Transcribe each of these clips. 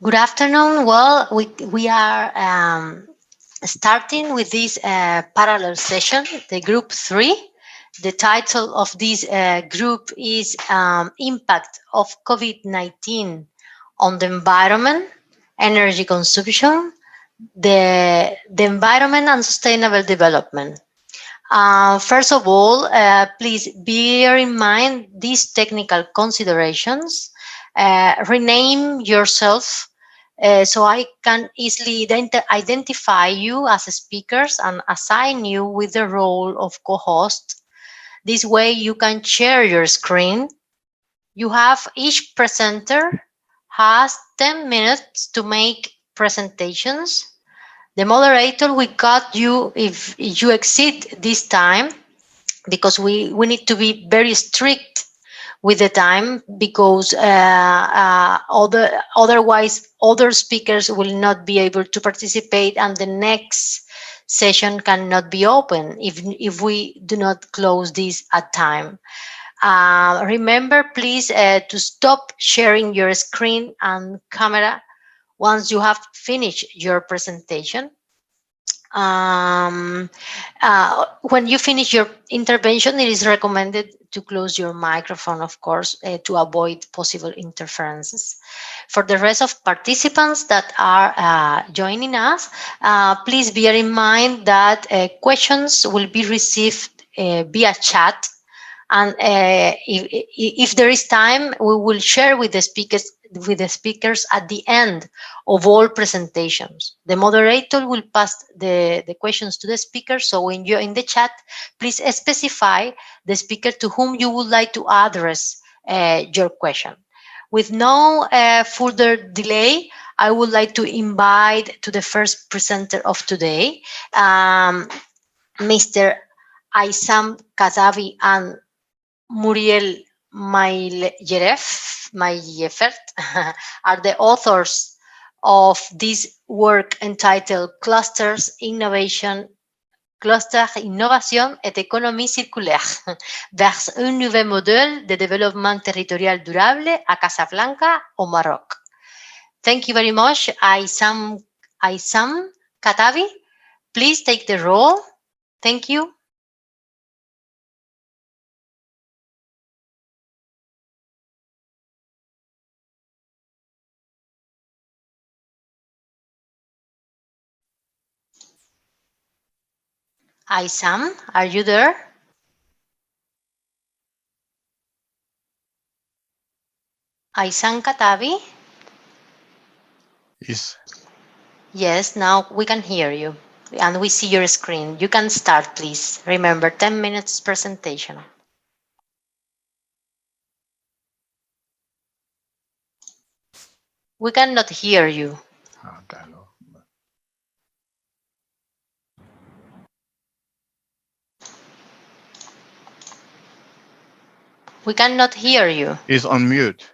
Good afternoon. Well, we are starting with this parallel session, the group three. The title of this group is Impact of COVID-19 on the Environment, Energy Consumption, the Environment and Sustainable Development. First of all, please bear in mind these technical considerations. Rename yourself so I can easily identify you as speakers and assign you with the role of co-host. This way you can share your screen. You have each presenter has 10 minutes to make presentations. The moderator will cut you if you exceed this time, because we need to be very strict with the time, because otherwise other speakers will not be able to participate and the next session cannot be open if we do not close this at time. Remember, please, to stop sharing your screen and camera once you have finished your presentation. um, when you finish your intervention, it is recommended to close your microphone, of course, to avoid possible interferences. For the rest of participants that are joining us, please bear in mind that questions will be received via chat, and if there is time, we will share with the speakers at the end of all presentations. The moderator will pass the questions to the speaker. So when you're in the chat, please specify the speaker to whom you would like to address your question. With no further delay, I would like to invite to the first presenter of today, Mr. Aysam Kadavi and Muriel Mayefert are the authors of this work entitled Cluster Innovation et Économie Circulaire vers un nouveau modèle de développement territorial durable à Casablanca, au Maroc. Thank you very much, Aysam Kadavi. Please take the role. Thank you. Aysam, are you there? Aysam Kadavi? Yes. Yes, now we can hear you and we see your screen. You can start, please. Remember, 10 minutes presentation. We cannot hear you. We cannot hear you. He's on mute.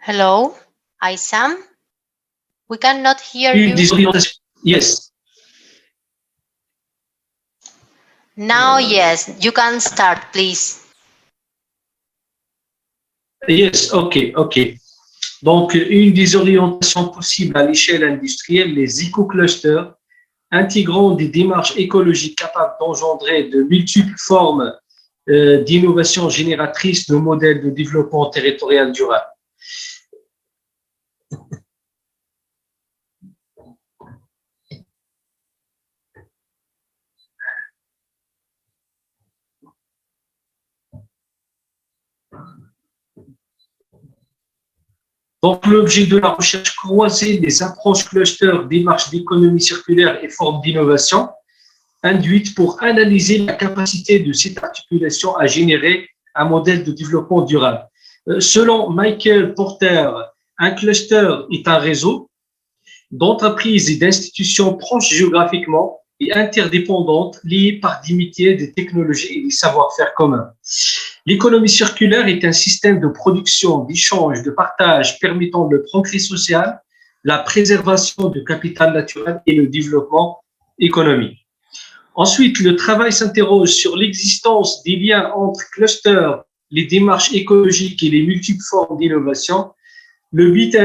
Hello, Aysam? We cannot hear you. Yes. Now, yes, you can start, please. Yes, ok. Donc, une des orientations possibles à l'échelle industrielle, les éco-clusters, intégrant des démarches écologiques capables d'engendrer de multiples formes d'innovation génératrice de modèles de développement territorial durable. Donc, l'objet de la recherche croisée des approches cluster, démarches d'économie circulaire et formes d'innovation induites pour analyser la capacité de cette articulation à générer un modèle de développement durable. Selon Michael Porter, un cluster est un réseau d'entreprises et d'institutions proches géographiquement et interdépendantes, liées par des métiers, des technologies et des savoir-faire communs. L'économie circulaire est un système de production, d'échange, de partage permettant le progrès social, la préservation du capital naturel et le développement économique. Ensuite, le travail s'interroge sur l'existence des liens entre clusters les démarches écologiques et les multiples formes d'innovation. Le but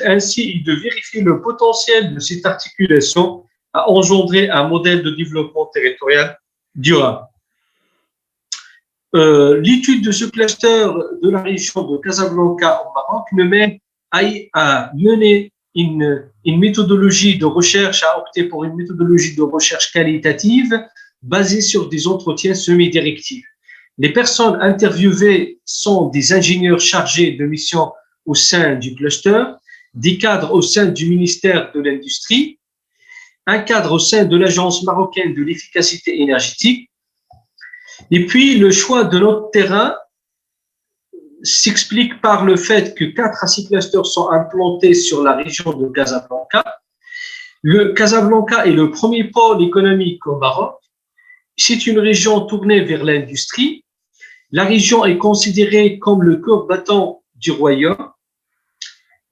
ainsi est de vérifier le potentiel de cette articulation à engendrer un modèle de développement territorial durable. L'étude de ce cluster de la région de Casablanca au Maroc nous mène à mener une méthodologie de recherche, à opter pour une méthodologie de recherche qualitative basée sur des entretiens semi-directifs. Les personnes interviewées sont des ingénieurs chargés de mission au sein du cluster, des cadres au sein du ministère de l'Industrie, un cadre au sein de l'Agence marocaine de l'efficacité énergétique. Et puis, le choix de notre terrain s'explique par le fait que 4 à 6 clusters sont implantés sur la région de Casablanca. Le Casablanca est le premier pôle économique au Maroc. C'est une région tournée vers l'industrie. La région est considérée comme le cœur battant du royaume.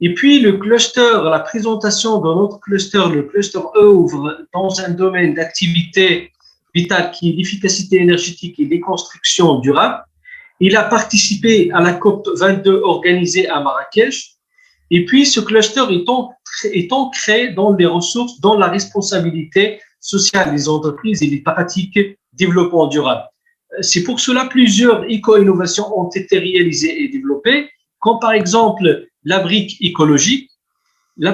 Et puis, le cluster, la présentation de notre cluster, le cluster œuvre dans un domaine d'activité vitale qui est l'efficacité énergétique et les constructions durables. Il a participé à la COP 22 organisée à Marrakech. Et puis, ce cluster est ancré dans les ressources, dans la responsabilité sociale des entreprises et les pratiques développement durable. C'est pour cela plusieurs éco-innovations ont été réalisées et développées, comme par exemple la brique écologique, le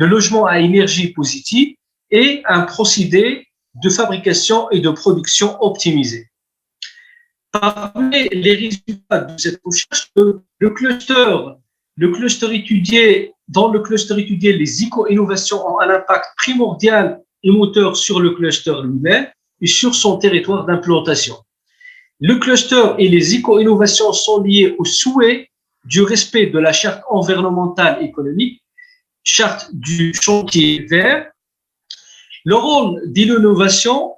logement à énergie positive et un procédé de fabrication et de production optimisé. Parmi les résultats de cette recherche, dans le cluster étudié, les éco-innovations ont un impact primordial et moteur sur le cluster lui-même et sur son territoire d'implantation. Le cluster et les éco-innovations sont liés au souhait du respect de la charte environnementale économique, charte du chantier vert. Le rôle de l'innovation,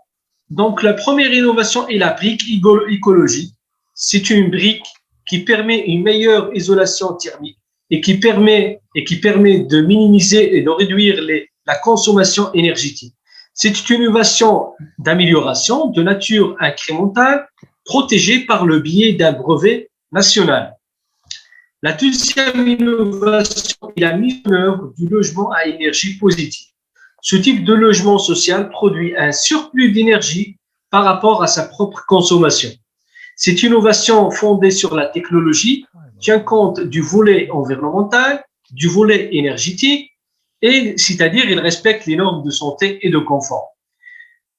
donc la première innovation est la brique écologique. C'est une brique qui permet une meilleure isolation thermique et qui permet de minimiser et de réduire la consommation énergétique. C'est une innovation d'amélioration de nature incrémentale protégée par le biais d'un brevet national. La deuxième innovation est la mise en œuvre du logement à énergie positive. Ce type de logement social produit un surplus d'énergie par rapport à sa propre consommation. Cette innovation fondée sur la technologie tient compte du volet environnemental, du volet énergétique, et c'est-à-dire il respecte les normes de santé et de confort.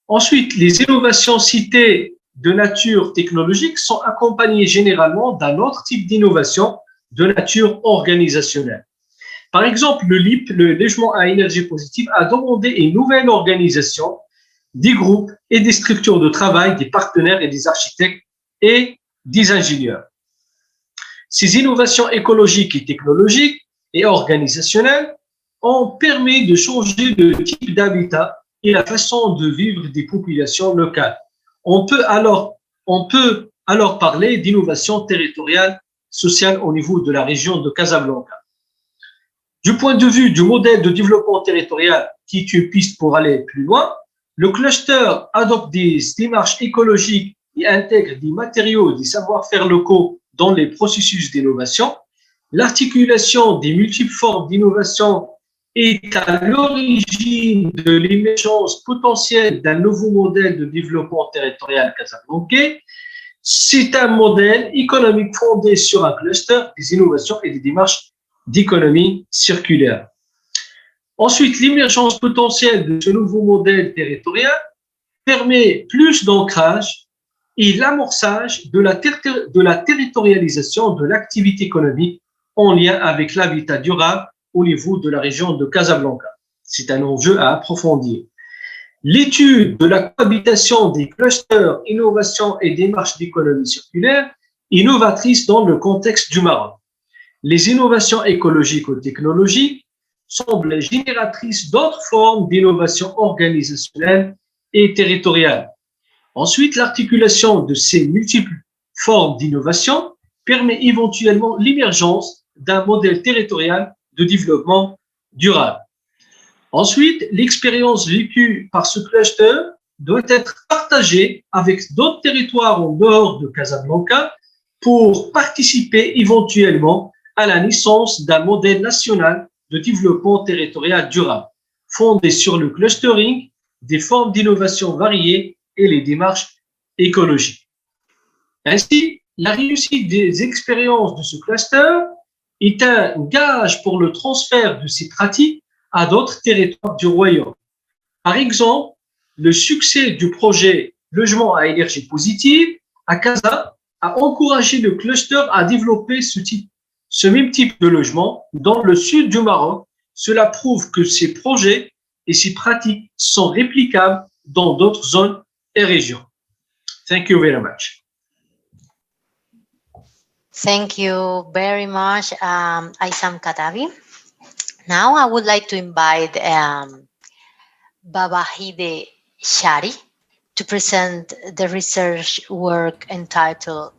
Ensuite, les innovations citées de nature technologique sont accompagnées généralement d'un autre type d'innovation de nature organisationnelle. Par exemple, le LIP, le logement à énergie positive, a demandé une nouvelle organisation des groupes et des structures de travail, des partenaires et des architectes et des ingénieurs. Ces innovations écologiques et technologiques et organisationnelles ont permis de changer le type d'habitat et la façon de vivre des populations locales. On peut alors parler d'innovation territoriale sociale au niveau de la région de Casablanca. Du point de vue du modèle de développement territorial, qui est une piste pour aller plus loin, le cluster adopte des démarches écologiques et intègre des matériaux et des savoir-faire locaux dans les processus d'innovation. L'articulation des multiples formes d'innovation est à l'origine de l'émergence potentielle d'un nouveau modèle de développement territorial casablancais. C'est un modèle économique fondé sur un cluster des innovations et des démarches d'économie circulaire. Ensuite, l'émergence potentielle de ce nouveau modèle territorial permet plus d'ancrage et l'amorçage de la territorialisation de l'activité économique en lien avec l'habitat durable au niveau de la région de Casablanca. C'est un enjeu à approfondir. L'étude de la cohabitation des clusters, innovation et démarches d'économie circulaire est novatrice dans le contexte du Maroc. Les innovations écologiques ou technologiques semblent génératrices d'autres formes d'innovation organisationnelle et territoriale. Ensuite, l'articulation de ces multiples formes d'innovation permet éventuellement l'émergence d'un modèle territorial de développement durable. Ensuite, l'expérience vécue par ce cluster doit être partagé avec d'autres territoires en dehors de Casablanca pour participer éventuellement à la naissance d'un modèle national de développement territorial durable, fondé sur le clustering, des formes d'innovation variées et les démarches écologiques. Ainsi, la réussite des expériences de ce cluster est un gage pour le transfert de ces pratiques à d'autres territoires du royaume. Par exemple, le succès du projet Logement à énergie positive à Casa a encouragé le cluster à développer ce même type de logement dans le sud du Maroc. Cela prouve que ces projets et ces pratiques sont réplicables dans d'autres zones et régions. Thank you very much. Thank you very much, Aysam Katabi. Now I would like to invite Babahide Shari to present the research work entitled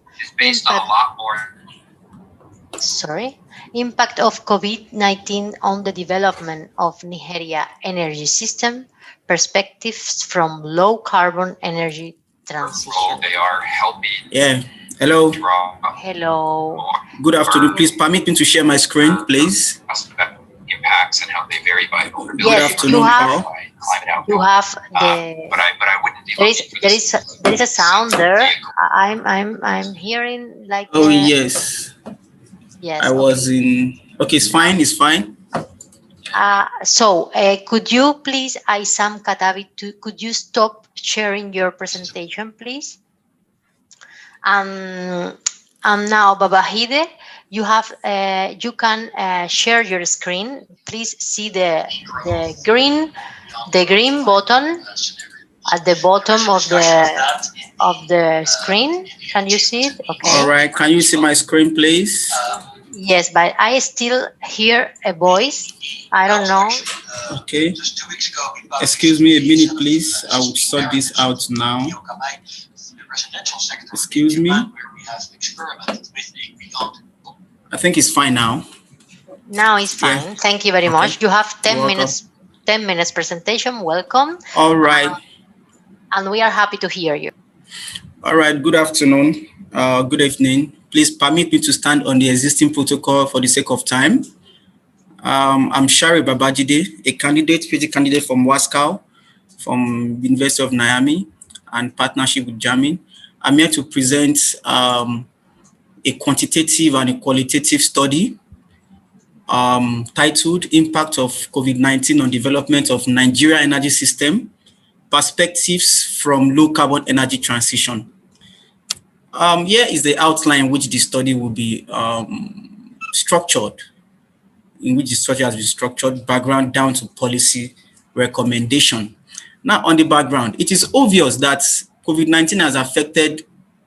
Impact of COVID-19 on the Development of Nigeria Energy System, Perspectives from Low Carbon Energy Transition. They are helping. Yeah. Hello. Hello. Good afternoon. Please permit me to share my screen, please. Impacts and how they vary by vulnerability. Good afternoon, all. You have the. But I wouldn't be there is a sound there. I'm hearing like. Oh yes. Yes. I was in. Okay, it's fine. It's fine. So could you please, Aysam Katabi, could you stop sharing your presentation, please? And now, Babahide, you have you can share your screen. Please see the green button at the bottom of the screen. Can you see it? Okay. All right. Can you see my screen, please? Yes, but I still hear a voice. I don't know. Okay. Excuse me a minute, please. I will sort this out now. Excuse me. I think it's fine now. Now it's fine. Yeah. Thank you very much. You have 10 minutes. 10 minutes presentation. Welcome. All right. And we are happy to hear you. All right. Good afternoon. Good evening. Please permit me to stand on the existing protocol for the sake of time. I'm Shari Babajide, a PhD candidate from WASCAL, from University of Miami, and partnership with Jamin. I'm here to present a quantitative and a qualitative study titled Impact of COVID-19 on Development of Nigeria Energy System, Perspectives from Low Carbon Energy Transition. Here is the outline which the study will be structured, in which the study has been structured, background down to policy recommendation. Now, on the background, it is obvious that COVID-19 has affected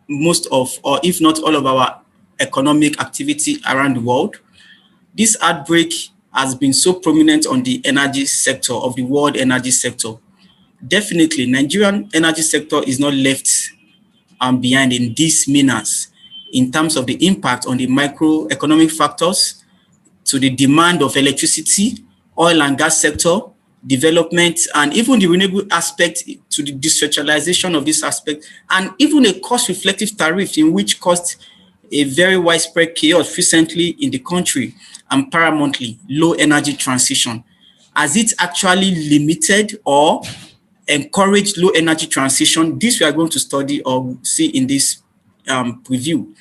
most of, or if not all of our economic activity around the world. This outbreak has been so prominent on the energy sector, of the world energy sector. Definitely, Nigerian energy sector is not left behind in these manners in terms of the impact on the microeconomic factors, to the demand of electricity, oil and gas sector, development, and even the renewable aspect, to the decentralization of this aspect, and even a cost-reflective tariff in which caused a very widespread chaos recently in the country, and paramountly, low energy transition. Has it actually limited or encouraged low energy transition? This we are going to study or see in this review.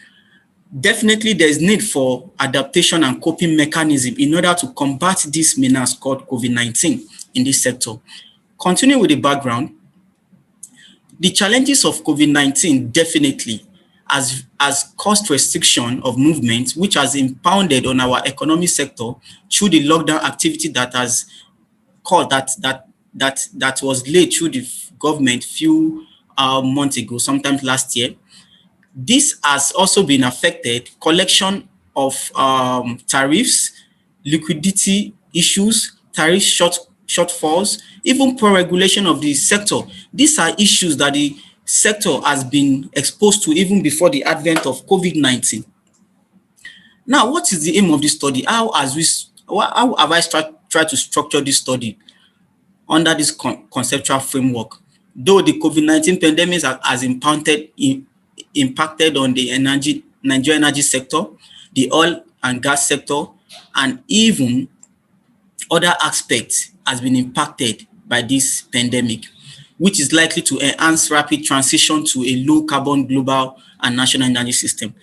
Definitely, there is need for adaptation and coping mechanism in order to combat this menace called COVID-19 in this sector. Continuing with the background, the challenges of COVID-19 definitely has caused restriction of movement, which has impounded on our economic sector through the lockdown activity that has caused that was laid through the government few months ago, sometimes last year. This has also been affected collection of tariffs, liquidity issues, tariff shortfalls, even poor regulation of the sector. These are issues that the sector has been exposed to even before the advent of COVID-19. Now, what is the aim of this study? How have I tried to structure this study under this conceptual framework? Though the COVID-19 pandemic has impacted on the Nigerian energy sector, the oil and gas sector, and even other aspects has been impacted by this pandemic, which is likely to enhance rapid transition to a low carbon global and national energy system.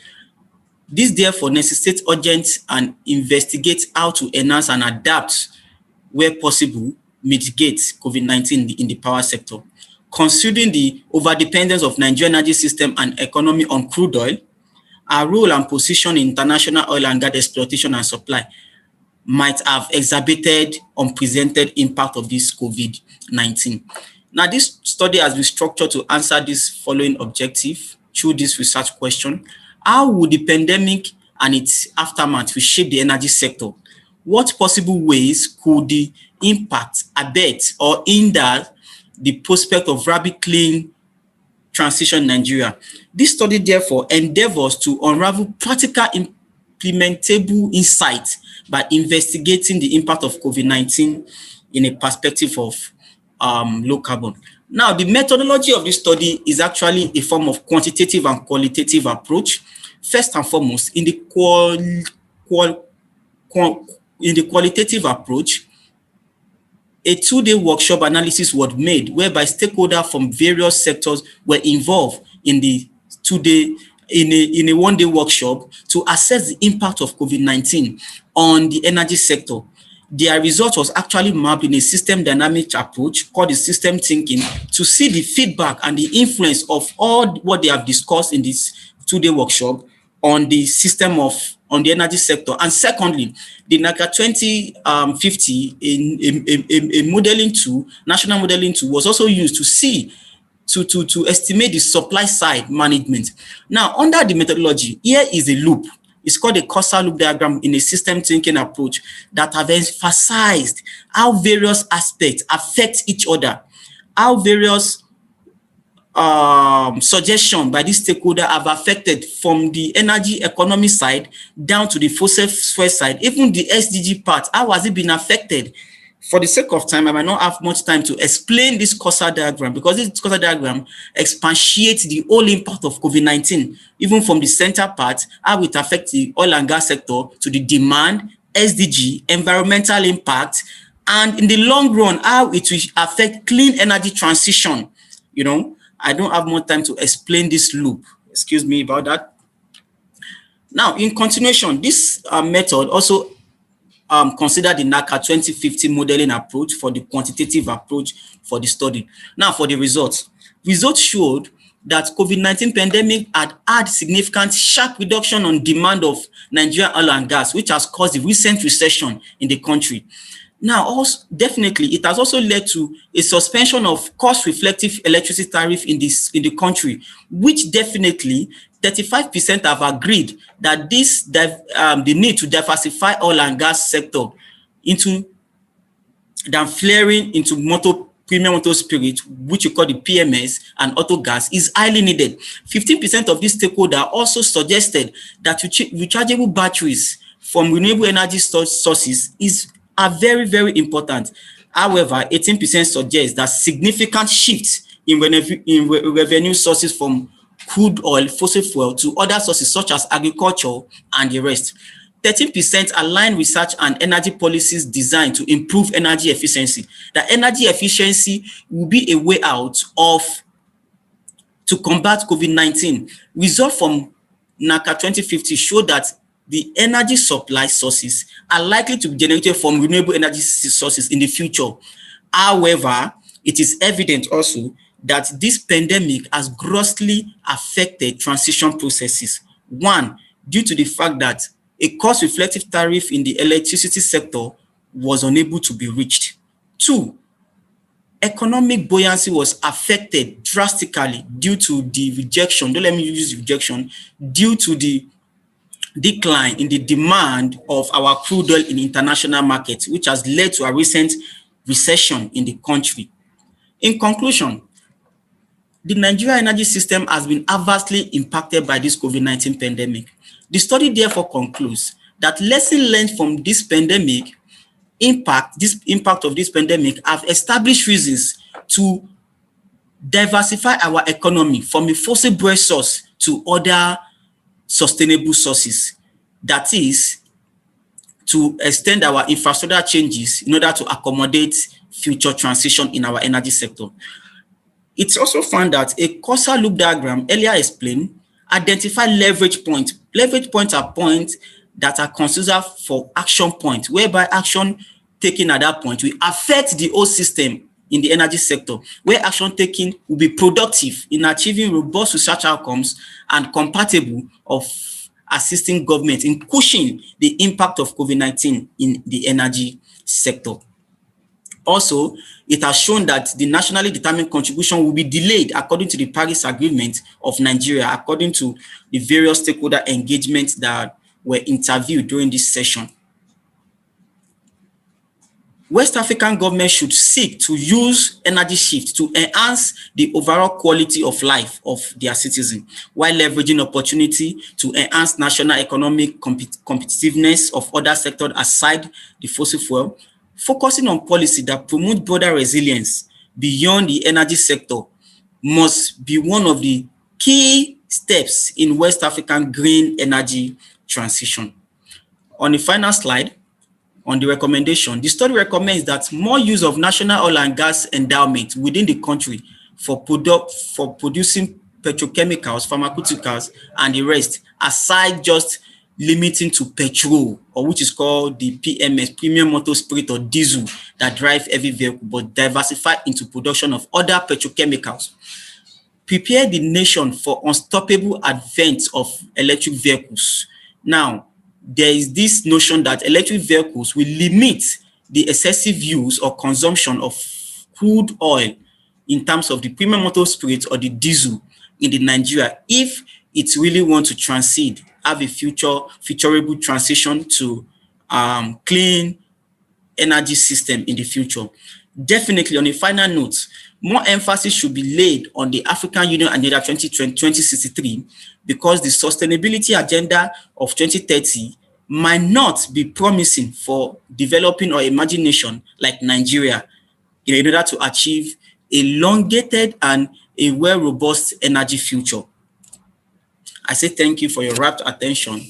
This therefore necessitates urgent and investigate how to enhance and adapt, where possible, mitigate COVID-19 in the power sector. Considering the overdependence of Nigerian energy system and economy on crude oil, our role and position in international oil and gas exploitation and supply might have exacerbated unprecedented impact of this COVID-19. Now, this study has been structured to answer this following objective through this research question. How would the pandemic and its aftermath reshape the energy sector? What possible ways could the impact abet or hinder the prospect of rapid clean transition in Nigeria? This study therefore endeavors to unravel practical implementable insights by investigating the impact of COVID-19 in a perspective of low carbon. Now, the methodology of this study is actually a form of quantitative and qualitative approach. First and foremost, in the qualitative approach, a 2-day workshop analysis was made whereby stakeholders from various sectors were involved in the 2-day in a 1-day workshop to assess the impact of COVID-19 on the energy sector. Their result was actually mapped in a system dynamic approach called the system thinking to see the feedback and the influence of all what they have discussed in this 2-day workshop on the system on the energy sector. And secondly, the NACA 2050, a modeling tool, national modeling tool, was also used to see to estimate the supply side management. Now, under the methodology, here is a loop. It's called a causal loop diagram in a system thinking approach that have emphasized how various aspects affect each other, how various suggestions by this stakeholder have affected from the energy economy side down to the fossil fuel side, even the SDG part. How has it been affected? For the sake of time, I might not have much time to explain this causal diagram because this causal diagram expatiates the whole impact of COVID-19, even from the center part, how it affects the oil and gas sector, to the demand, SDG, environmental impact, and in the long run, how it will affect clean energy transition. You know, I don't have more time to explain this loop. Excuse me about that. Now, in continuation, this method also consider the NACA 2050 modeling approach for the quantitative approach for the study. Now, for the results. Results showed that COVID-19 pandemic had significant sharp reduction on demand of Nigerian oil and gas, which has caused the recent recession in the country. Now, also, definitely, it has also led to a suspension of cost-reflective electricity tariff in the country, which definitely 35% have agreed that the need to diversify oil and gas sector than flaring into premium motor spirit, which we call the PMS, and auto gas is highly needed. 15% of these stakeholders also suggested that rechargeable batteries from renewable energy sources are very, very important. However, 18% suggest that significant shifts in revenue sources from crude oil, fossil fuel to other sources such as agriculture and the rest. 13% align research and energy policies designed to improve energy efficiency. That energy efficiency will be a way out to combat COVID-19. Results from NACA 2050 show that the energy supply sources are likely to be generated from renewable energy sources in the future. However, it is evident also that this pandemic has grossly affected transition processes. One, due to the fact that a cost-reflective tariff in the electricity sector was unable to be reached. Two, economic buoyancy was affected drastically due to the rejection, don't let me use rejection, due to the decline in the demand of our crude oil in international markets, which has led to a recent recession in the country. In conclusion, the Nigerian energy system has been adversely impacted by this COVID-19 pandemic. The study therefore concludes that lessons learned from this pandemic impact of this pandemic have established reasons to diversify our economy from a fossil-based source to other sustainable sources. That is, to extend our infrastructure changes in order to accommodate future transition in our energy sector. It's also found that a causal loop diagram earlier explained identify leverage points. Leverage points are points that are considered for action points, whereby action taken at that point will affect the whole system in the energy sector, where action taken will be productive in achieving robust research outcomes and compatible of assisting government in cushioning the impact of COVID-19 in the energy sector. Also, it has shown that the nationally determined contribution will be delayed according to the Paris Agreement of Nigeria, according to the various stakeholder engagements that were interviewed during this session. West African governments should seek to use energy shift to enhance the overall quality of life of their citizens, while leveraging opportunity to enhance national economic competitiveness of other sectors aside the fossil fuel. Focusing on policy that promote broader resilience beyond the energy sector must be one of the key steps in West African green energy transition. On the final slide, on the recommendation, the study recommends that more use of national oil and gas endowment within the country for producing petrochemicals, pharmaceuticals, and the rest, aside just limiting to petrol, or which is called the PMS, premium motor spirit or diesel, that drive heavy vehicle, but diversify into production of other petrochemicals. Prepare the nation for unstoppable advent of electric vehicles. Now, there is this notion that electric vehicles will limit the excessive use or consumption of crude oil in terms of the premium motor spirit or the diesel in the Nigeria, if it really want to transit, have a futurable transition to clean energy system in the future. Definitely, on a final note, more emphasis should be laid on the African Union Agenda 2063, because the sustainability agenda of 2030 might not be promising for developing or emerging nation like Nigeria in order to achieve a elongated and a well-robust energy future. I say thank you for your rapt attention,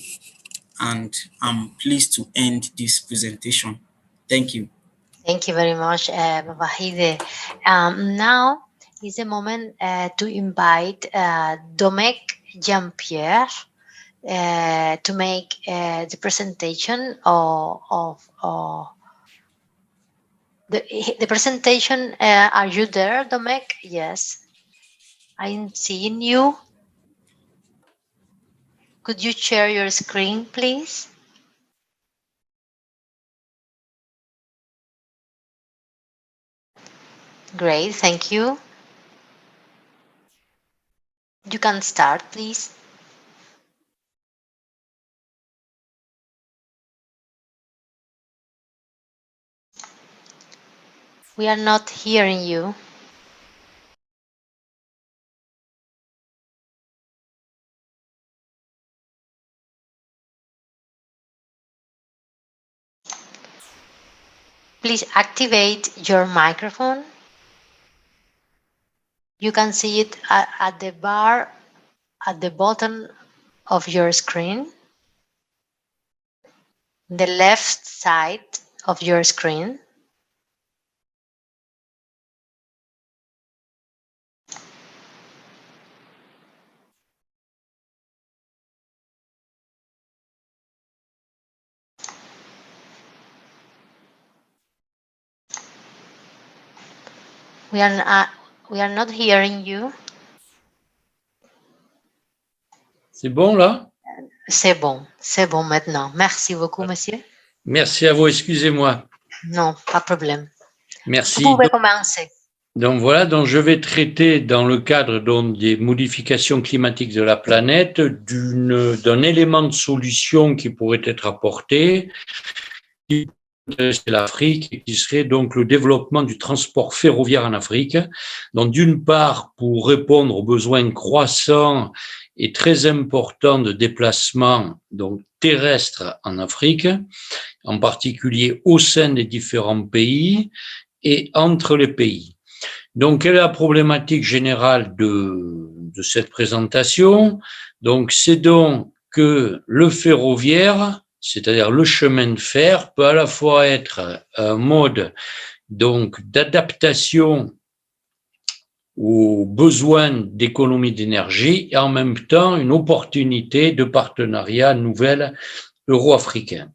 and I'm pleased to end this presentation. Thank you. Thank you very much, Babahide. Now is the moment to invite Domecq Jean-Pierre to make the presentation of the presentation. Are you there, Domecq? Yes, I'm seeing you. Could you share your screen, please? Great, thank you. You can start, please. We are not hearing you. Please activate your microphone. You can see it at the bar at the bottom of your screen, the left side of your screen. We are not hearing you. C'est bon là? C'est bon maintenant. Merci beaucoup, monsieur. Merci à vous, excusez-moi. Non, pas de problème. Merci. Vous pouvez commencer. Donc voilà, donc je vais traiter dans le cadre des modifications climatiques de la planète d'un élément de solution qui pourrait être apporté, qui c'est l'Afrique, et qui serait donc le développement du transport ferroviaire en Afrique. Donc d'une part, pour répondre aux besoins croissants et très importants de déplacement donc terrestres en Afrique, en particulier au sein des différents pays et entre les pays. Donc, quelle est la problématique générale de cette présentation? Donc, c'est donc que le ferroviaire, c'est-à-dire le chemin de fer, peut à la fois être un mode donc d'adaptation aux besoins d'économie d'énergie et en même temps une opportunité de partenariat nouvelle euro-africain.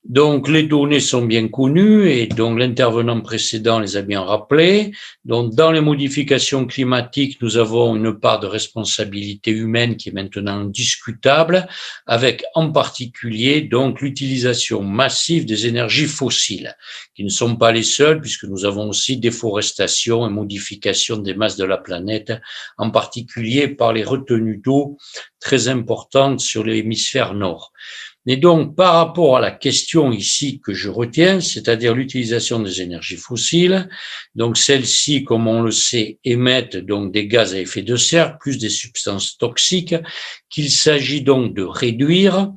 Donc, les données sont bien connues et donc l'intervenant précédent les a bien rappelées. Donc, dans les modifications climatiques, nous avons une part de responsabilité humaine qui est maintenant discutable, avec en particulier donc l'utilisation massive des énergies fossiles, qui ne sont pas les seules puisque nous avons aussi déforestation et modification des masses de la planète, en particulier par les retenues d'eau très importantes sur l'hémisphère nord. Et donc, par rapport à la question ici que je retiens, c'est-à-dire l'utilisation des énergies fossiles, donc celles-ci, comme on le sait, émettent donc des gaz à effet de serre, plus des substances toxiques, qu'il s'agit donc de réduire.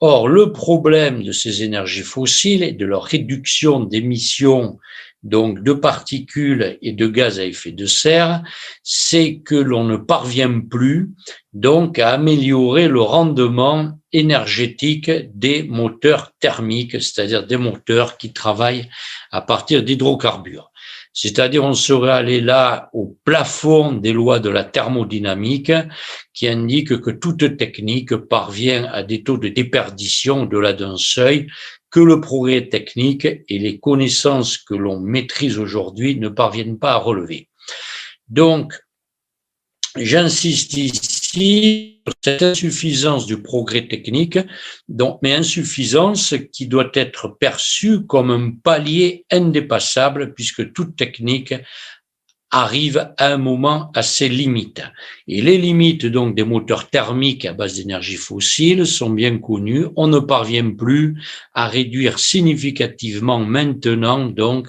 Or, le problème de ces énergies fossiles et de leur réduction d'émissions donc de particules et de gaz à effet de serre, c'est que l'on ne parvient plus donc à améliorer le rendement énergétique des moteurs thermiques, c'est-à-dire des moteurs qui travaillent à partir d'hydrocarbures. C'est-à-dire on serait allé là au plafond des lois de la thermodynamique qui indiquent que toute technique parvient à des taux de déperdition au-delà d'un seuil que le progrès technique et les connaissances que l'on maîtrise aujourd'hui ne parviennent pas à relever. Donc, j'insiste ici sur cette insuffisance du progrès technique, mais insuffisance qui doit être perçue comme un palier indépassable puisque toute technique arrive à un moment à ses limites. Et les limites donc des moteurs thermiques à base d'énergie fossile sont bien connues. On ne parvient plus à réduire significativement maintenant donc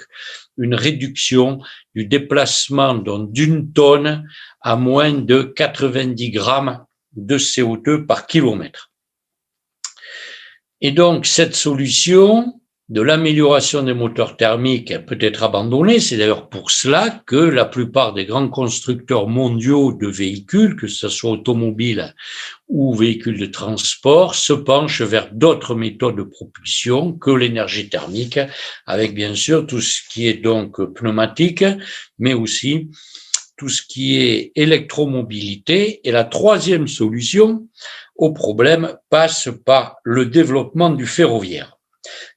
une réduction du déplacement d'une tonne à moins de 90 grammes de CO2 par kilomètre. Et donc cette solution de l'amélioration des moteurs thermiques peut être abandonnée. C'est d'ailleurs pour cela que la plupart des grands constructeurs mondiaux de véhicules, que ce soit automobiles ou véhicules de transport, se penchent vers d'autres méthodes de propulsion que l'énergie thermique, avec bien sûr tout ce qui est donc pneumatique, mais aussi tout ce qui est électromobilité. Et la troisième solution au problème passe par le développement du ferroviaire.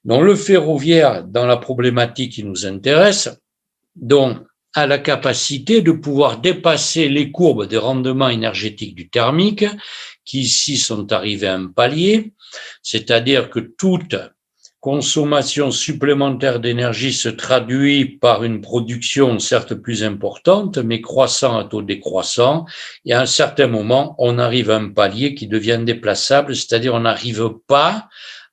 Donc, le ferroviaire, dans la problématique qui nous intéresse, donc, a la capacité de pouvoir dépasser les courbes des rendements énergétiques du thermique, qui ici sont arrivés à un palier, c'est-à-dire que toute consommation supplémentaire d'énergie se traduit par une production certes plus importante, mais croissant à taux décroissant, et à un certain moment, on arrive à un palier qui devient déplaçable, c'est-à-dire on n'arrive pas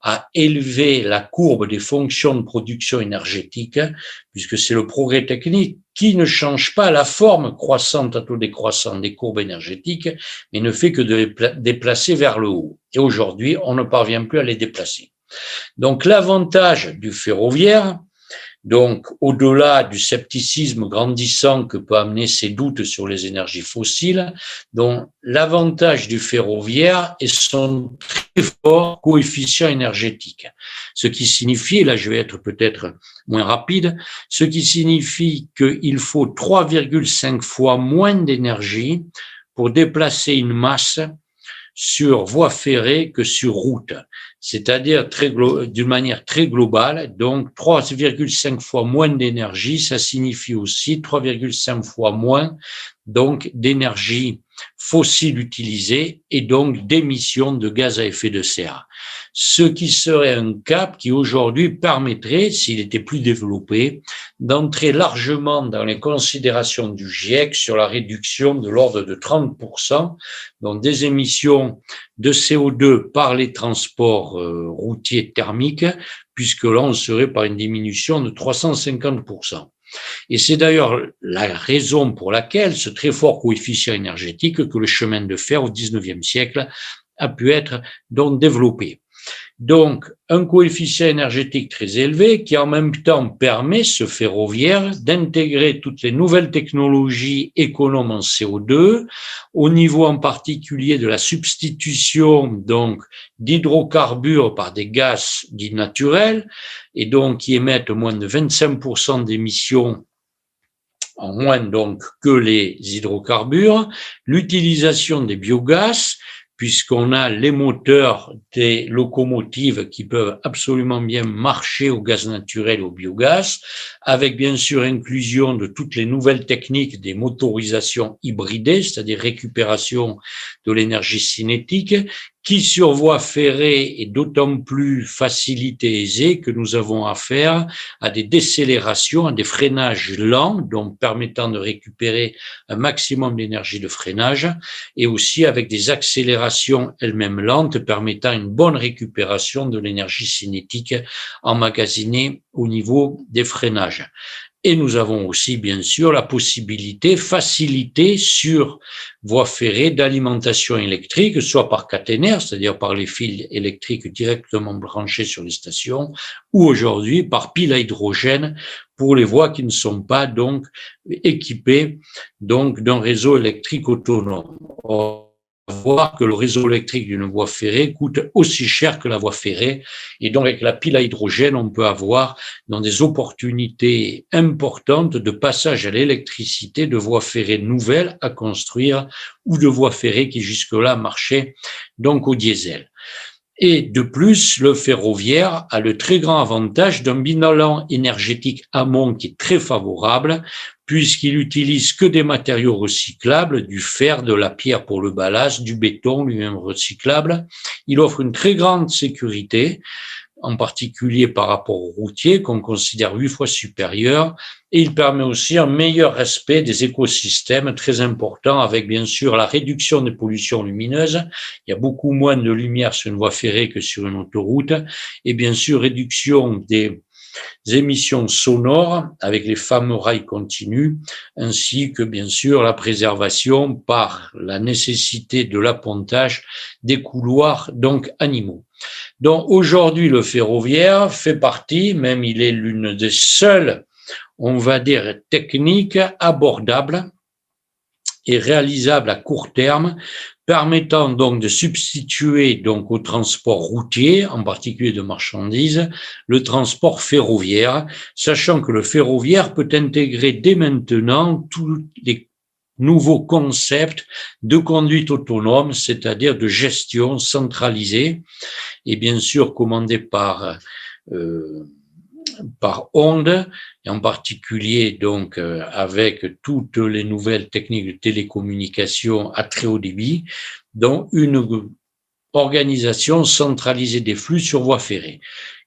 à élever la courbe des fonctions de production énergétique, puisque c'est le progrès technique qui ne change pas la forme croissante à taux décroissant des courbes énergétiques, mais ne fait que de les déplacer vers le haut. Et aujourd'hui, on ne parvient plus à les déplacer. Donc, l'avantage du ferroviaire, donc au-delà du scepticisme grandissant que peut amener ces doutes sur les énergies fossiles, donc l'avantage du ferroviaire est son très fort coefficient énergétique. Ce qui signifie, et là je vais être peut-être moins rapide, ce qui signifie qu'il faut 3,5 fois moins d'énergie pour déplacer une masse sur voie ferrée que sur route. C'est-à-dire d'une manière très globale, donc 3,5 fois moins d'énergie, ça signifie aussi 3,5 fois moins donc d'énergie fossile utilisée et donc d'émissions de gaz à effet de serre. Ce qui serait un cap qui aujourd'hui permettrait, s'il était plus développé, d'entrer largement dans les considérations du GIEC sur la réduction de l'ordre de 30% donc des émissions de CO2 par les transports routiers thermiques, puisque là on serait par une diminution de 350%. Et c'est d'ailleurs la raison pour laquelle ce très fort coefficient énergétique que le chemin de fer au XIXe siècle a pu être donc développé. Donc, un coefficient énergétique très élevé qui en même temps permet, ce ferroviaire, d'intégrer toutes les nouvelles technologies économes en CO2, au niveau en particulier de la substitution donc d'hydrocarbures par des gaz dits naturels, et donc qui émettent moins de 25% d'émissions en moins donc que les hydrocarbures, l'utilisation des biogaz, puisqu'on a les moteurs des locomotives qui peuvent absolument bien marcher au gaz naturel et au biogaz, avec bien sûr inclusion de toutes les nouvelles techniques des motorisations hybridées, c'est-à-dire récupération de l'énergie cinétique, qui sur voie ferrée est d'autant plus facilité et aisé que nous avons affaire à des décélérations, à des freinages lents, donc permettant de récupérer un maximum d'énergie de freinage, et aussi avec des accélérations elles-mêmes lentes permettant une bonne récupération de l'énergie cinétique emmagasinée au niveau des freinages. Et nous avons aussi, bien sûr, la possibilité facilitée sur voie ferrée d'alimentation électrique, soit par caténaire, c'est-à-dire par les fils électriques directement branchés sur les stations, ou aujourd'hui par pile à hydrogène pour les voies qui ne sont pas donc équipées donc d'un réseau électrique autonome. Voir que le réseau électrique d'une voie ferrée coûte aussi cher que la voie ferrée, et donc avec la pile à hydrogène, on peut avoir dans des opportunités importantes de passage à l'électricité de voies ferrées nouvelles à construire ou de voies ferrées qui jusque-là marchaient donc au diesel. Et de plus, le ferroviaire a le très grand avantage d'un bilan énergétique amont qui est très favorable, puisqu'il utilise que des matériaux recyclables, du fer, de la pierre pour le ballast, du béton lui-même recyclable. Il offre une très grande sécurité, en particulier par rapport au routier, qu'on considère 8 fois supérieur, et il permet aussi un meilleur respect des écosystèmes très important, avec bien sûr la réduction des pollutions lumineuses. Il y a beaucoup moins de lumière sur une voie ferrée que sur une autoroute, et bien sûr réduction des émissions sonores avec les fameux rails continus, ainsi que bien sûr la préservation par la nécessité de l'appontage des couloirs donc animaux. Donc aujourd'hui le ferroviaire fait partie, même il est l'une des seules, on va dire, techniques abordables et réalisables à court terme, permettant donc de substituer donc au transport routier, en particulier de marchandises, le transport ferroviaire, sachant que le ferroviaire peut intégrer dès maintenant tous les nouveaux concepts de conduite autonome, c'est-à-dire de gestion centralisée, et bien sûr commandée par onde, et en particulier donc avec toutes les nouvelles techniques de télécommunication à très haut débit, dont une organisation centralisée des flux sur voie ferrée.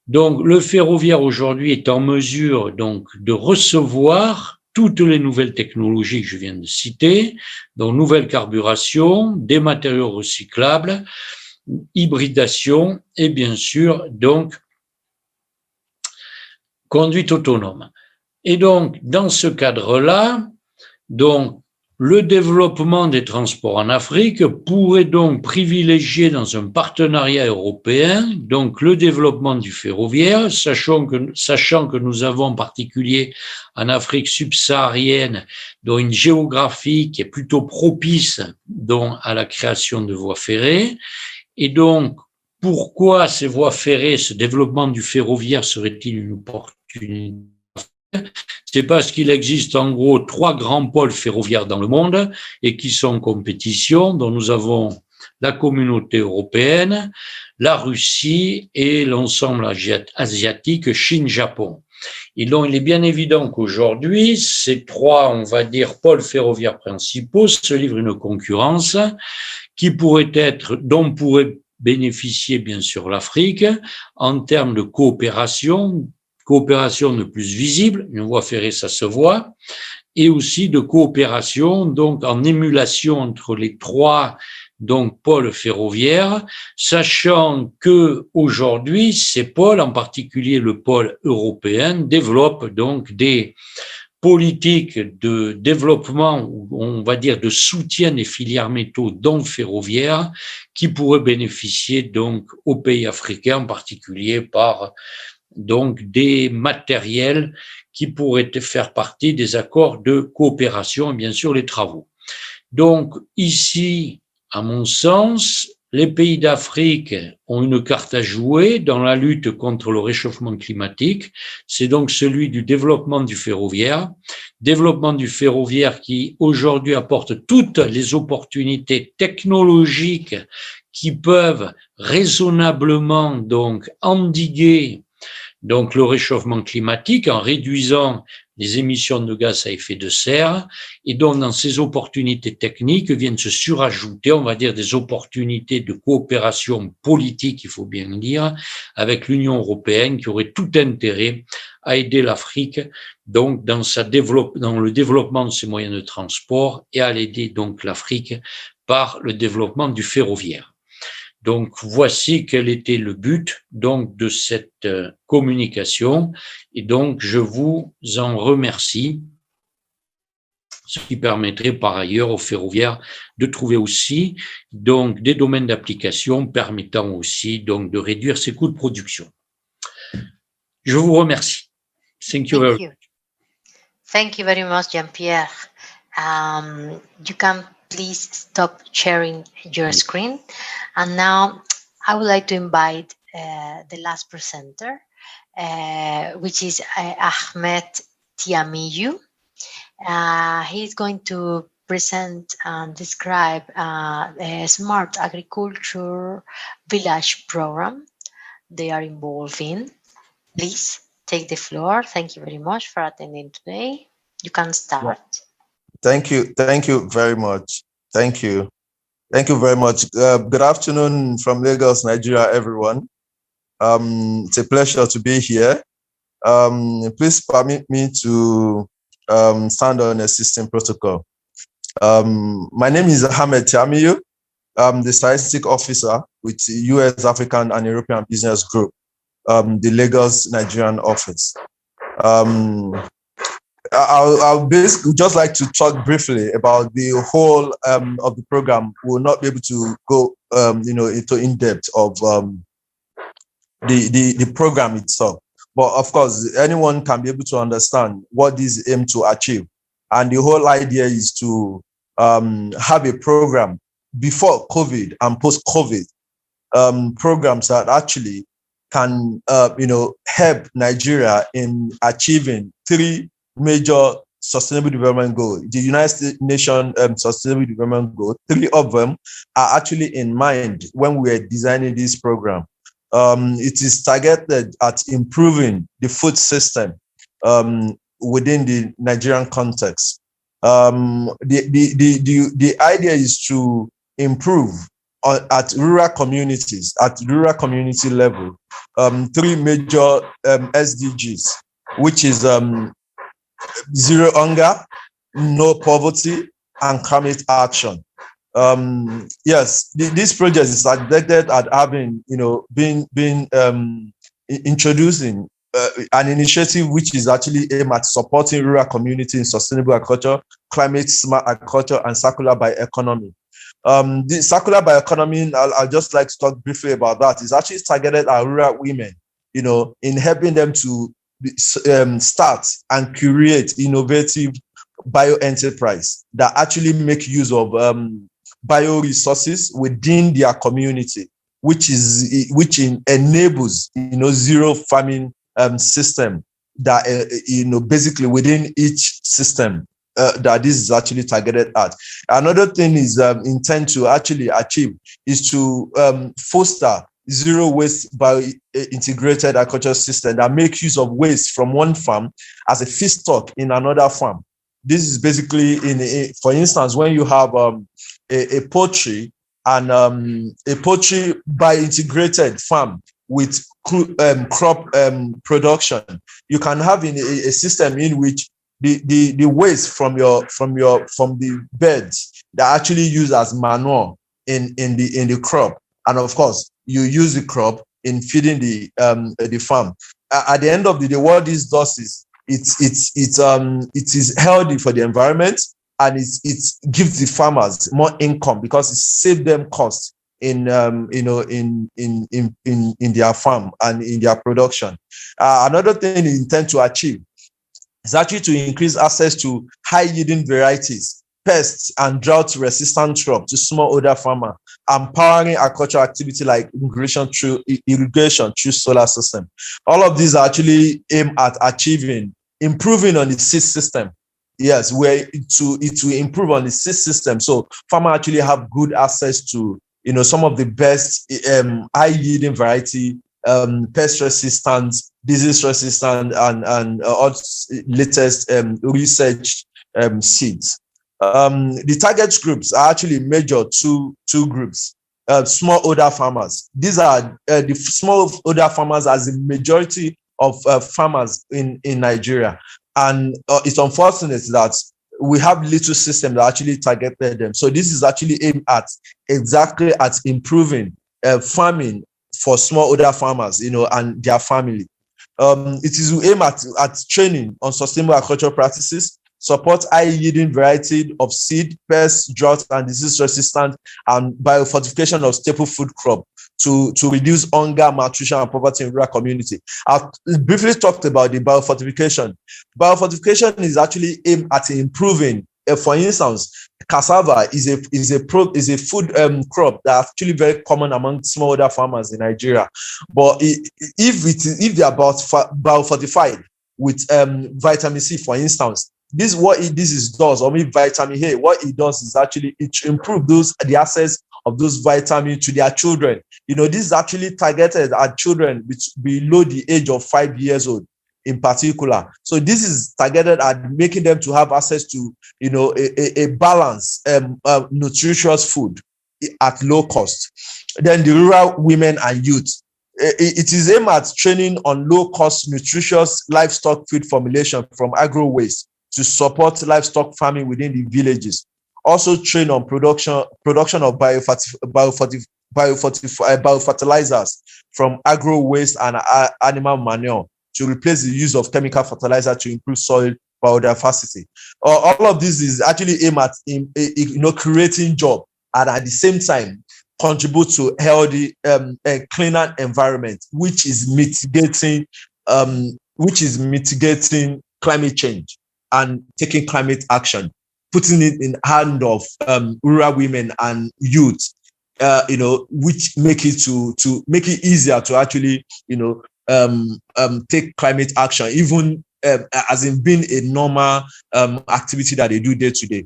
Donc le ferroviaire aujourd'hui est en mesure donc de recevoir toutes les nouvelles technologies que je viens de citer, donc nouvelle carburation, des matériaux recyclables, hybridation et bien sûr donc conduite autonome. Et donc, dans ce cadre-là, donc, le développement des transports en Afrique pourrait donc privilégier dans un partenariat européen, donc le développement du ferroviaire, sachant que nous avons en particulier en Afrique subsaharienne, dont une géographie qui est plutôt propice donc à la création de voies ferrées. Et donc, pourquoi ces voies ferrées, ce développement du ferroviaire serait-il une opportunité? C'est parce qu'il existe en gros 3 grands pôles ferroviaires dans le monde et qui sont en compétition, dont nous avons la communauté européenne, la Russie et l'ensemble asiatique, Chine-Japon. Et donc, il est bien évident qu'aujourd'hui, ces 3, on va dire, pôles ferroviaires principaux se livrent une concurrence qui pourrait être, dont pourrait bénéficier bien sûr l'Afrique en termes de coopération de plus visible, une voie ferrée ça se voit, et aussi de coopération donc en émulation entre les 3 donc pôles ferroviaires, sachant que aujourd'hui ces pôles, en particulier le pôle européen, développent donc des politique de développement, ou on va dire de soutien des filières métaux, dont ferroviaires, qui pourraient bénéficier donc aux pays africains, en particulier par donc des matériels qui pourraient faire partie des accords de coopération et bien sûr les travaux. Donc ici, à mon sens, les pays d'Afrique ont une carte à jouer dans la lutte contre le réchauffement climatique. C'est donc celui du développement du ferroviaire qui aujourd'hui apporte toutes les opportunités technologiques qui peuvent raisonnablement donc endiguer donc le réchauffement climatique en réduisant les émissions de gaz à effet de serre, et donc dans ces opportunités techniques viennent se surajouter, on va dire, des opportunités de coopération politique, il faut bien le dire, avec l'Union européenne qui aurait tout intérêt à aider l'Afrique donc dans le développement de ses moyens de transport et à l'aider donc l'Afrique par le développement du ferroviaire. Donc, voici quel était le but donc de cette communication, et donc je vous en remercie, ce qui permettrait par ailleurs aux ferroviaires de trouver aussi donc des domaines d'application permettant aussi donc de réduire ses coûts de production. Je vous remercie. Thank you very much. Thank you very much, Jean-Pierre. You can please stop sharing your screen. And now I would like to invite the last presenter, which is Ahmed Tiamiyu. He's going to present and describe a smart agriculture village program they are involved in. Please take the floor. Thank you very much for attending today. You can start. Thank you very much. Thank you very much. Good afternoon from Lagos, Nigeria, everyone. It's a pleasure to be here. Please permit me to stand on a system protocol. My name is Ahmed Tiamiyu. I'm the statistic officer with the US, African, and European Business Group, the Lagos, Nigerian office. I'll basically just like to talk briefly about the whole of the program. We will not be able to go, into in depth of the program itself. But of course, anyone can be able to understand what this aim to achieve. And the whole idea is to have a program before COVID and post-COVID, programs that actually can, help Nigeria in achieving three major sustainable development goals. The United Nations Sustainable Development Goals, three of them are actually in mind when we are designing this program. It is targeted at improving the food system within the Nigerian context. The idea is to improve at rural communities, at rural community level, three major SDGs, which is zero hunger, no poverty, and climate action. Yes, this project is targeted at having, introducing an initiative which is actually aimed at supporting rural community in sustainable agriculture, climate smart agriculture, and circular bioeconomy. The circular bioeconomy, I'll just like to talk briefly about that. It's actually targeted at rural women, in helping them to start and create innovative bio-enterprise that actually make use of bioresources within their community, which enables zero farming system that basically within each system that this is actually targeted at. Another thing is intend to actually achieve is to foster zero waste bio-integrated agriculture system that make use of waste from one farm as a feedstock in another farm. This is basically for instance, when you have a poultry and a poultry bio-integrated farm with crop production, you can have in a system in which the waste from the beds that actually use as manure in the crop, and of course you use the crop in feeding the farm. At the end of the day, what this does is it is healthy for the environment, and it gives the farmers more income because it saves them costs in their farm and in their production. Another thing we intend to achieve is actually to increase access to high-yielding varieties, pests, and drought-resistant crops to smallholder farmers, empowering agricultural activity like irrigation through solar system. All of these are actually aimed at improving on the seed system. Yes, where it will improve on the seed system, so farmers actually have good access to some of the best high-yielding variety, pest resistant, disease resistant, and all latest research seeds. The target groups are actually major two groups. Smallholder farmers. These are the smallholder farmers as the majority of farmers in Nigeria. And it's unfortunate that we have little system that actually targeted them. So this is actually aimed at improving farming for smallholder farmers, and their family. It is aimed at training on sustainable agricultural practices, support high-yielding variety of seed, pest, drought, and disease-resistant, and biofortification of staple food crop to reduce hunger, malnutrition, and poverty in rural community. I've briefly talked about the biofortification. Biofortification is actually aimed at improving. For instance, cassava is a food crop that's actually very common among smallholder farmers in Nigeria. But if they are biofortified with vitamin C, for instance, this does, or maybe vitamin A, what it does is actually it improves the access of those vitamins to their children. This is actually targeted at children below the age of 5 years old in particular. So this is targeted at making them to have access to, a balanced, nutritious food at low cost. Then the rural women and youth. It is aimed at training on low-cost, nutritious livestock feed formulation from agro waste to support livestock farming within the villages. Also train on production of biofertilizers from agro waste and animal manure to replace the use of chemical fertilizer to improve soil biodiversity. All of this is actually aimed at creating jobs and at the same time contribute to healthy cleaner environment, which is mitigating climate change and taking climate action, putting it in hand of rural women and youth, which make it easier to actually take climate action, even as in being a normal activity that they do day to day.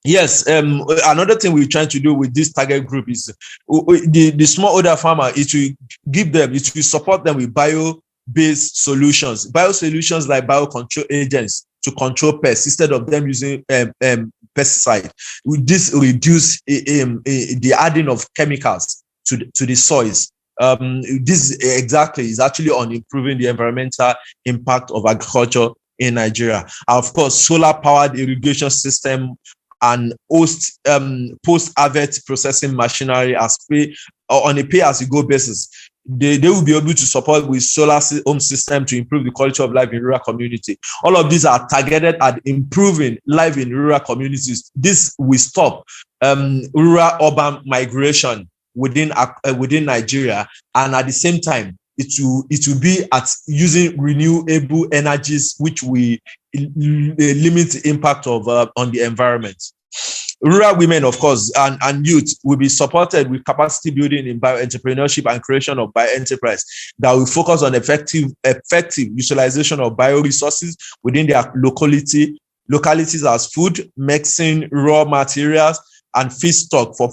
Yes, another thing we're trying to do with this target group is the smallholder farmer. It will support them with bio-based solutions like biocontrol agents to control pests instead of them using pesticide. With this, reduce the adding of chemicals to the soils. This exactly is actually on improving the environmental impact of agriculture in Nigeria. And of course, solar-powered irrigation system and post-harvest processing machinery on a pay-as-you-go basis. They will be able to support with solar home system to improve the quality of life in rural community. All of these are targeted at improving life in rural communities. This will stop rural-urban migration within Nigeria, and at the same time, it will be at using renewable energies, which will limit the impact of on the environment. Rural women, of course, and youth will be supported with capacity building in bioentrepreneurship and creation of bioenterprise that will focus on effective utilization of bioresources within their localities as food, medicine, raw materials, and feedstock for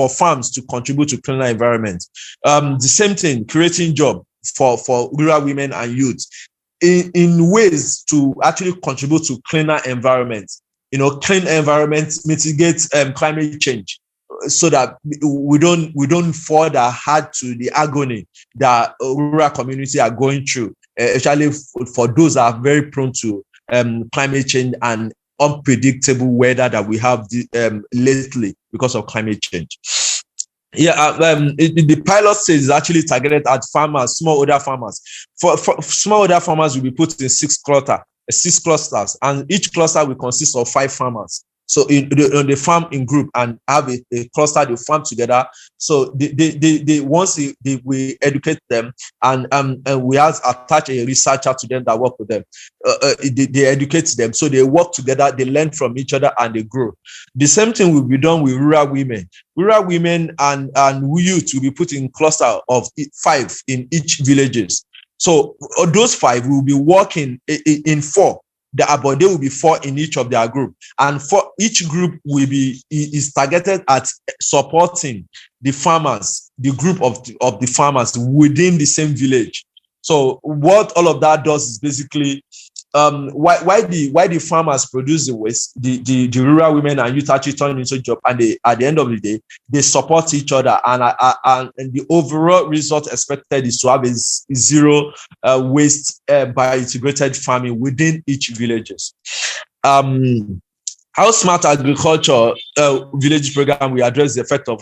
farms to contribute to cleaner environment. The same thing, creating job for rural women and youth in ways to actually contribute to cleaner environment. Clean environment mitigates climate change, so that we don't fall hard to the agony that rural communities are going through, especially for those that are very prone to climate change and unpredictable weather that we have lately because of climate change. Yeah, the pilot stage is actually targeted at farmers, smallholder farmers. For smallholder farmers will be put in six clusters, and each cluster will consist of 5 farmers. So they farm in group and have a cluster, they farm together. So they once we educate them, and we have attach a researcher to them that work with them. They educate them, so they work together, they learn from each other, and they grow. The same thing will be done with rural women. Rural women and youth will be put in cluster of 5 in each villages. So those 5 will be working in 4. But there will be 4 in each of their group, and for each group is targeted at supporting the farmers, the group of the farmers within the same village. So what all of that does is basically why the farmers produce the waste, the rural women and youth actually turn into job, and at the end of the day they support each other, and the overall result expected is to have a zero waste by integrated farming within each villages. How Smart Agriculture Village Program will address the effect of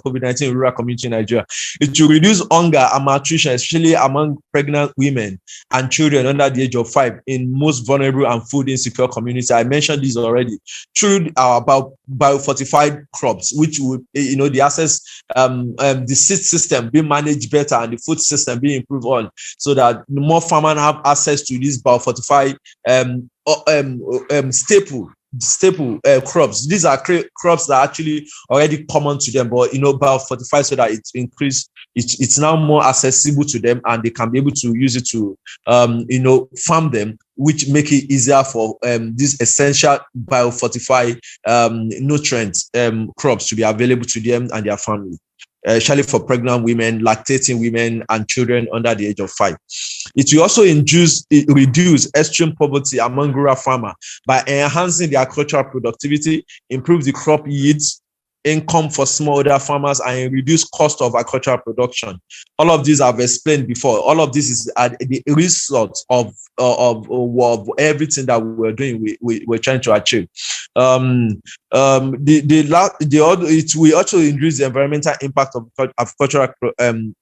COVID-19 in rural community in Nigeria. It will reduce hunger and malnutrition, especially among pregnant women and children under the age of 5 in most vulnerable and food insecure communities. I mentioned this already. Through our biofortified crops, which would, the access, the seed system being managed better and the food system being improved on, so that more farmers have access to these biofortified staple crops. These are crops that are actually already common to them, but biofortified so that it increase. It's now more accessible to them, and they can be able to use it to farm them, which make it easier for these essential biofortified nutrients crops to be available to them and their family, especially for pregnant women, lactating women, and children under the age of 5. It will also reduce extreme poverty among rural farmers by enhancing the agricultural productivity, improve the crop yields, income for smallholder farmers, and reduce cost of agricultural production. All of these I've explained before. All of this is the result of everything that we're doing. We're trying to achieve. It will also reduce the environmental impact of agricultural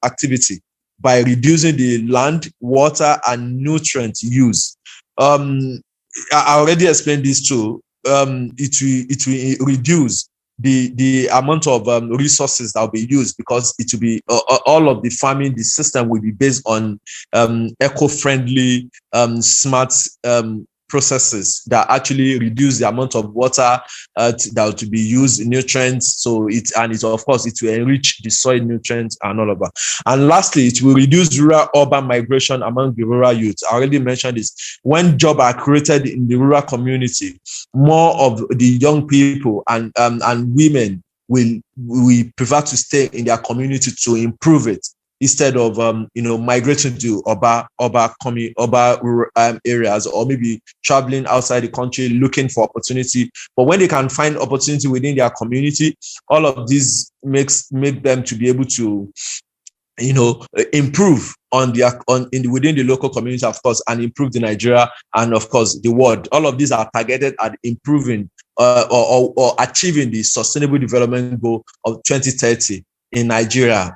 activity by reducing the land, water, and nutrient use. I already explained this too. It will reduce the amount of resources that will be used, because it will be all of the farming, the system will be based on eco-friendly, smart processes that actually reduce the amount of water that will be used in nutrients. So it of course it will enrich the soil nutrients and all of that. And lastly, it will reduce rural urban migration among the rural youth. I already mentioned this. When jobs are created in the rural community, more of the young people and women will prefer to stay in their community to improve it, instead of migrating to urban areas, or maybe traveling outside the country looking for opportunity. But when they can find opportunity within their community, all of this make them to be able to improve within the local community, of course, and improve the Nigeria and of course the world. All of these are targeted at improving or achieving the Sustainable Development Goal of 2030 in Nigeria.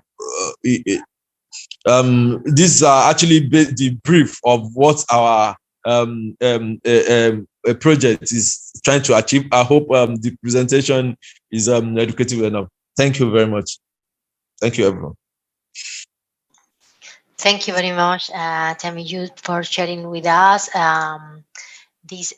These are actually the brief of what our project is trying to achieve. I hope the presentation is educative enough. Thank you very much. Thank you, everyone. Thank you very much, Temi, for sharing with us this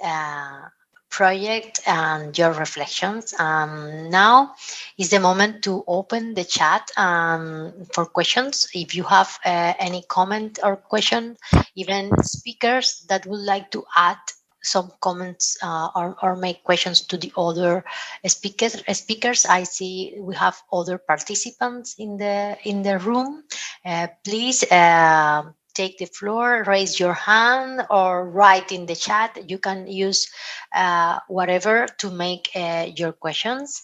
project and your reflections. Now is the moment to open the chat for questions. If you have any comment or question, even speakers that would like to add some comments or make questions to the other speakers. I see we have other participants in the room. Please take the floor, raise your hand, or write in the chat. You can use whatever to make your questions.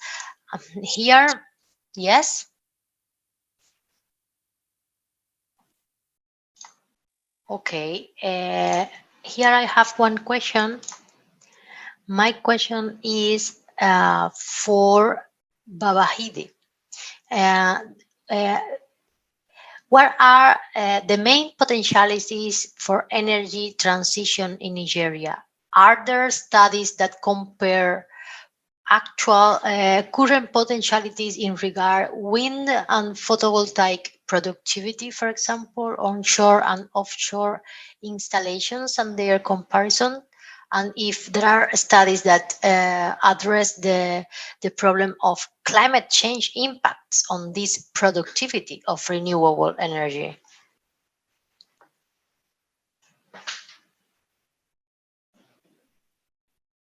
Here, yes. Okay. Here I have one question. My question is for Babajide. what are the main potentialities for energy transition in Nigeria? Are there studies that compare actual current potentialities in regard wind and photovoltaic productivity, for example, onshore and offshore installations and their comparison? And if there are studies that address the problem of climate change impacts on this productivity of renewable energy?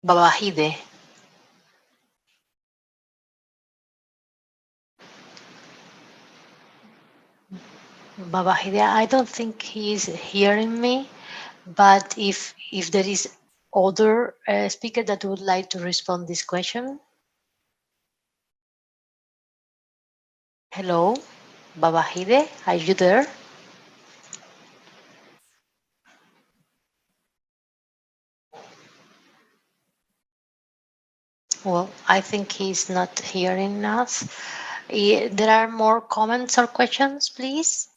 Babahide. Babahide, I don't think he's hearing me, but if there is other speaker that would like to respond this question. Hello, Babahide, are you there? Well, I think he's not hearing us. There are more comments or questions, please.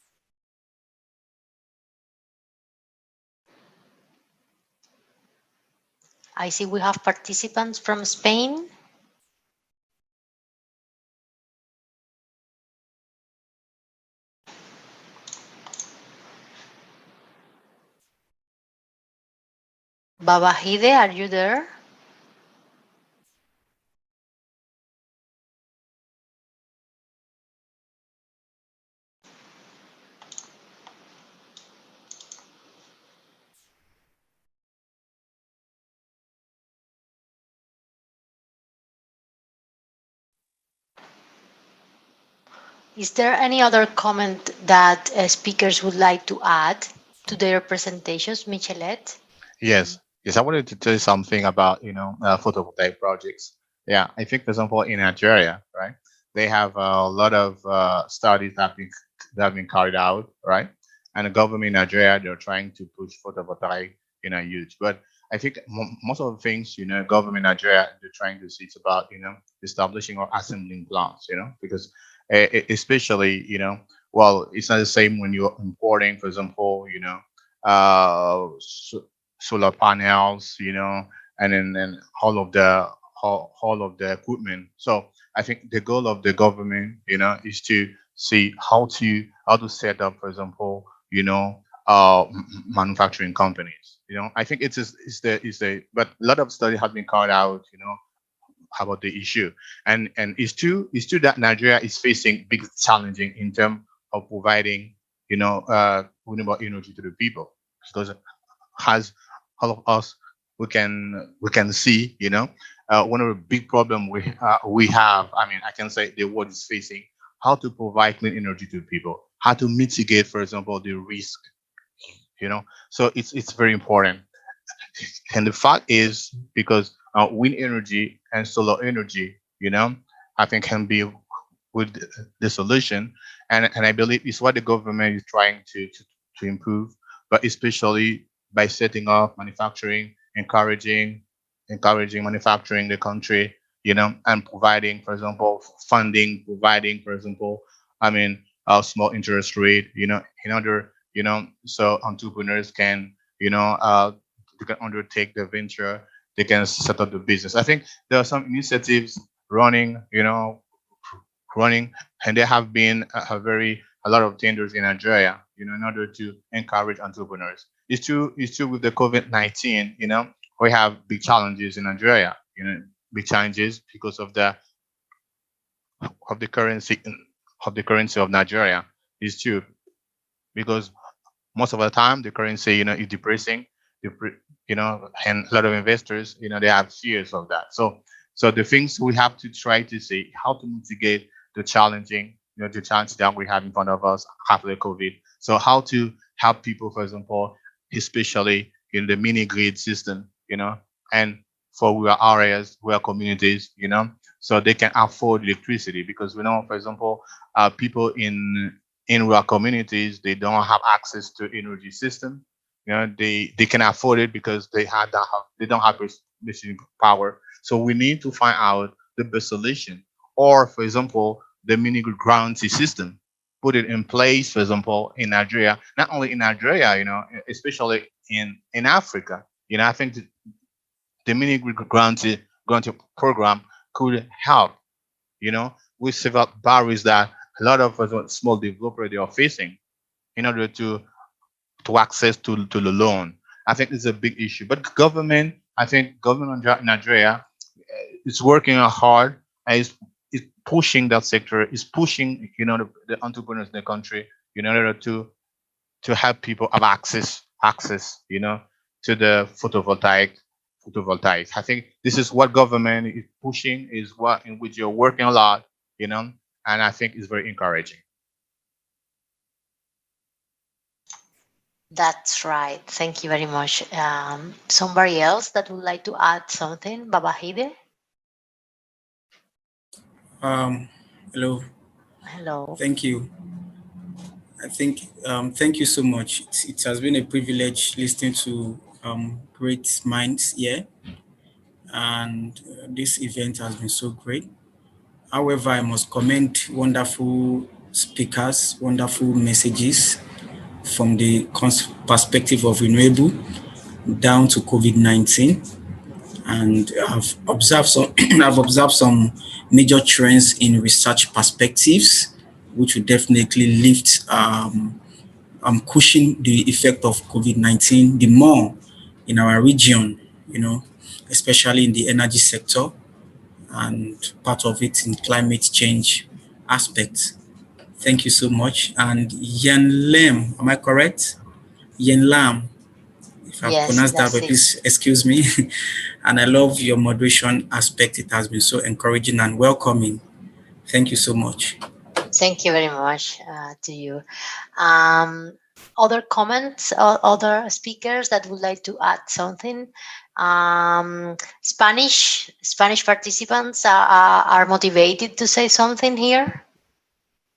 I see we have participants from Spain. Babahide, are you there? Is there any other comment that speakers would like to add to their presentations, Michelet? Yes, yes. I wanted to tell you something about photovoltaic projects. Yeah, I think for example in Nigeria, right, they have a lot of studies that have been carried out, right, and the government in Nigeria they're trying to push photovoltaic use. But I think most of the things government in Nigeria they're trying to see it's about establishing or assembling plants, because especially well it's not the same when you're importing, for example, solar panels, and then all of the equipment. So I think the goal of the government, is to see how to set up, for example, manufacturing companies. I think but a lot of study has been carried out, about the issue, and it's true that Nigeria is facing big challenging in terms of providing, renewable energy to the people, because as all of us we can see, one of the big problem we have. I mean, I can say the world is facing how to provide clean energy to people, how to mitigate, for example, the risk. So it's very important. And the fact is because wind energy and solar energy, I think can be with the solution, and I believe it's what the government is trying to improve, but especially by setting up manufacturing, encouraging manufacturing in the country, and providing, for example, funding, providing, for example, I mean, a small interest rate, in order, so entrepreneurs can, they can undertake the venture, they can set up the business. I think there are some initiatives running, running, and there have been a lot of tenders in Nigeria, in order to encourage entrepreneurs. It's true with the COVID-19, we have big challenges in Nigeria, big challenges because of the currency of Nigeria. It's true because most of the time the currency, is depressing, and a lot of investors, they have fears of that. So the things we have to try to see how to mitigate the challenging, the challenge that we have in front of us after the COVID. So how to help people, for example, especially in the mini grid system, and for rural areas, rural communities, so they can afford electricity, because we know, for example, people in rural communities, they don't have access to energy system. They can afford it because they don't have machine power. So we need to find out the best solution. Or, for example, the mini grantee system, put it in place, for example, in Nigeria, not only in Nigeria, especially in Africa. I think the mini grantee program could help, with several barriers that a lot of small developers they are facing in order to access to the loan. I think it's a big issue. But I think government of Nigeria is working hard and is pushing that sector, is pushing the entrepreneurs in the country in order to help people have access to the photovoltaics. I think this is what government is pushing, is what in which you're working a lot, and I think it's very encouraging. That's right. Thank you very much. Somebody else that would like to add something? Babahide? Hello. Hello. Thank you. I think, thank you so much. It has been a privilege listening to great minds here. And this event has been so great. However, I must commend wonderful speakers, wonderful messages from the perspective of renewable down to COVID-19. And I've observed some major trends in research perspectives, which will definitely lift cushion the effect of COVID-19 the more in our region, especially in the energy sector and part of it in climate change aspects. Thank you so much. And Yen Lam, am I correct? Yen Lam, if I've pronounced that, but please excuse me. And I love your moderation aspect. It has been so encouraging and welcoming. Thank you so much. Thank you very much to you. Other comments or other speakers that would like to add something? Spanish participants are motivated to say something here.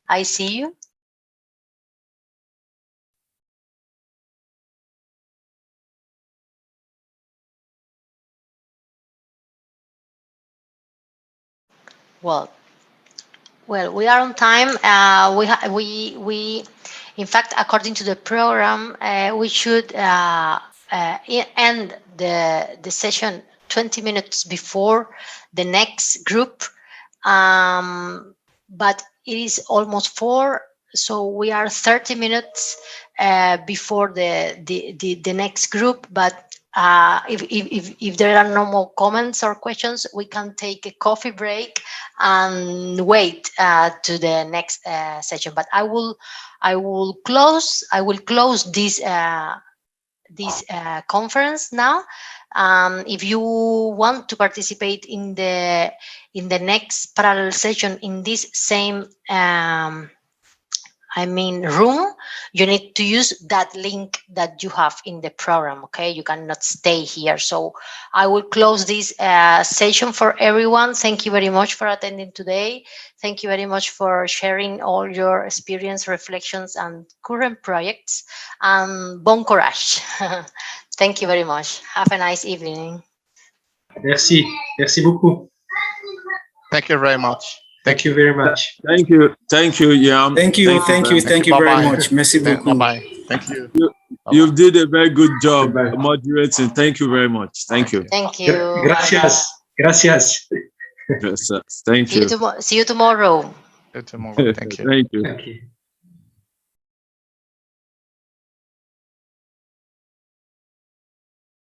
I see you. Well, we are on time. We in fact, according to the program, we should end the session 20 minutes before the next group. But it is almost 4, so we are 30 minutes before the next group. But if there are no more comments or questions, we can take a coffee break and wait to the next session. But I will close this conference now. If you want to participate in the next parallel session in this same room, you need to use that link that you have in the program. Okay, you cannot stay here. So I will close this session for everyone. Thank you very much for attending today. Thank you very much for sharing all your experience, reflections, and current projects. Bon courage. Thank you very much. Have a nice evening. Merci beaucoup. Thank you very much. Thank you very much. Thank you, Yam. Thank you very much. Merci beaucoup. Bye-bye. Thank you. You did a very good job moderating. Thank you very much. Thank you. Thank you. Gracias. Yes, thank you. See you tomorrow. Thank you. Thank you. Thank you.